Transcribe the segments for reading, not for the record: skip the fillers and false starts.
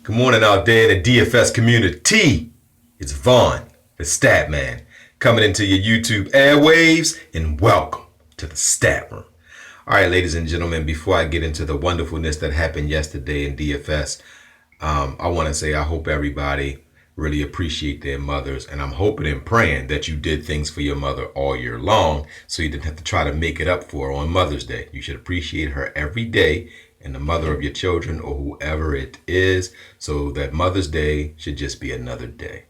Good morning out there in the DFS community. It's Vaughn, the Stat Man, coming into your YouTube airwaves, and welcome to the Stat Room. All right, ladies and gentlemen, before I get into the wonderfulness that happened yesterday in DFS, I want to say I hope everybody really appreciate their mothers, and I'm hoping and praying that you did things for your mother all year long so you didn't have to try to make it up for her on Mother's Day. You should appreciate her every day and the mother of your children or whoever it is, so that Mother's Day should just be another day.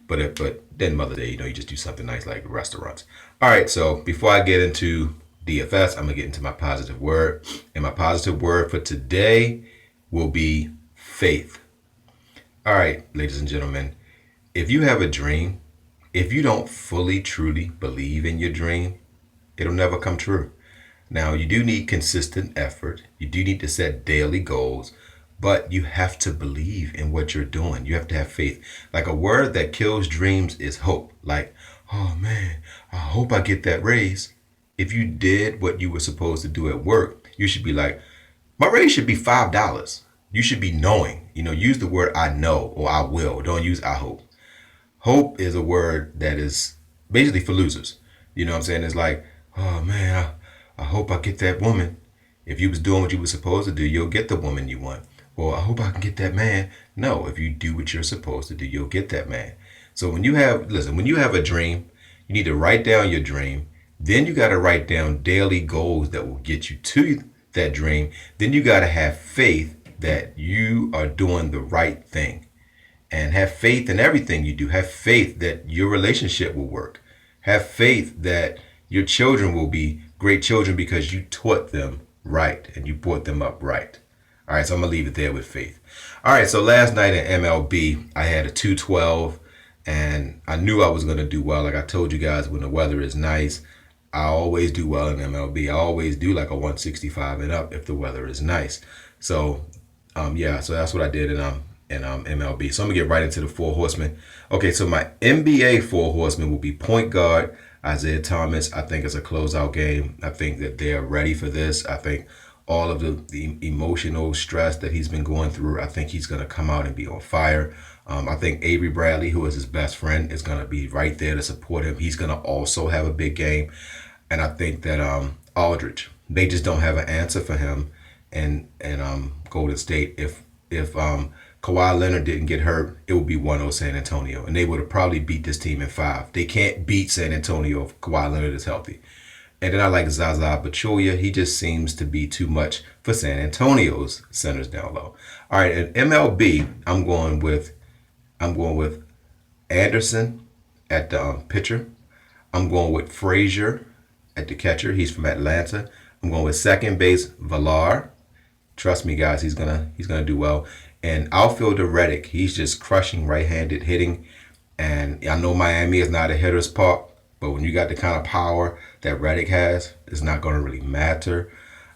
But then Mother's Day, you just do something nice like restaurants. All right, so before I get into DFS, I'm going to get into my positive word. And my positive word for today will be faith. All right, ladies and gentlemen, if you have a dream, if you don't fully, truly believe in your dream, it'll never come true. Now, you do need consistent effort. You do need to set daily goals, but you have to believe in what you're doing. You have to have faith. Like, a word that kills dreams is hope. Like, oh man, I hope I get that raise. If you did what you were supposed to do at work, you should be like, my raise should be $5. You should be knowing. Use the word I know or I will. Don't use I hope. Hope is a word that is basically for losers. You know what I'm saying? It's like, oh man, I hope I get that woman. If you was doing what you were supposed to do, you'll get the woman you want. Well, I hope I can get that man. No, if you do what you're supposed to do, you'll get that man. So when you have a dream, you need to write down your dream. Then you got to write down daily goals that will get you to that dream. Then you got to have faith that you are doing the right thing. And have faith in everything you do. Have faith that your relationship will work. Have faith that your children will be great children because you taught them right and you brought them up right. All right, so I'm going to leave it there with faith. All right, so last night in MLB, I had a 212, and I knew I was going to do well. Like I told you guys, when the weather is nice, I always do well in MLB. I always do like a 165 and up if the weather is nice. So, so that's what I did in MLB. So I'm going to get right into the 4 Horsemen. Okay, so my NBA 4 Horsemen will be point guard Isaiah Thomas. I think it's a closeout game. I think that they're ready for this. I think all of the emotional stress that he's been going through, I think he's going to come out and be on fire. I think Avery Bradley, who is his best friend, is going to be right there to support him. He's going to also have a big game. And I think that Aldridge, they just don't have an answer for him. And Golden State, if Kawhi Leonard didn't get hurt, it would be 1-0 San Antonio. And they would have probably beat this team in 5. They can't beat San Antonio if Kawhi Leonard is healthy. And then I like Zaza Pachulia. He just seems to be too much for San Antonio's centers down low. All right, in MLB, I'm going with Anderson at the pitcher. I'm going with Frazier at the catcher. He's from Atlanta. I'm going with second base Villar. Trust me, guys, he's gonna do well. And outfielder Reddick, he's just crushing right-handed hitting. And I know Miami is not a hitter's park, but when you got the kind of power that Reddick has, it's not going to really matter.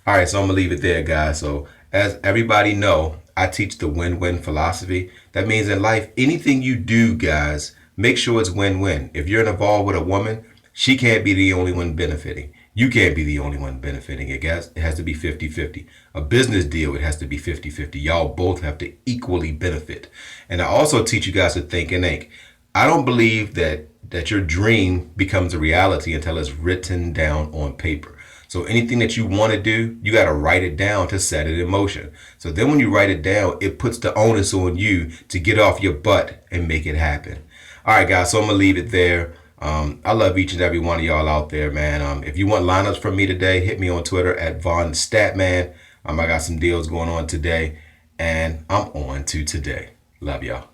All right, so I'm going to leave it there, guys. So as everybody know, I teach the win-win philosophy. That means in life, anything you do, guys, make sure it's win-win. If you're involved with a woman, she can't be the only one benefiting. You can't be the only one benefiting. It has to be 50-50. A business deal, it has to be 50-50. Y'all both have to equally benefit. And I also teach you guys to think and think. I don't believe that your dream becomes a reality until it's written down on paper. So anything that you want to do, you got to write it down to set it in motion. So then when you write it down, it puts the onus on you to get off your butt and make it happen. All right, guys, so I'm going to leave it there. I love each and every one of y'all out there, man. If you want lineups from me today, hit me on Twitter at Vaughn Statman. I got some deals going on today, and I'm on to today. Love y'all.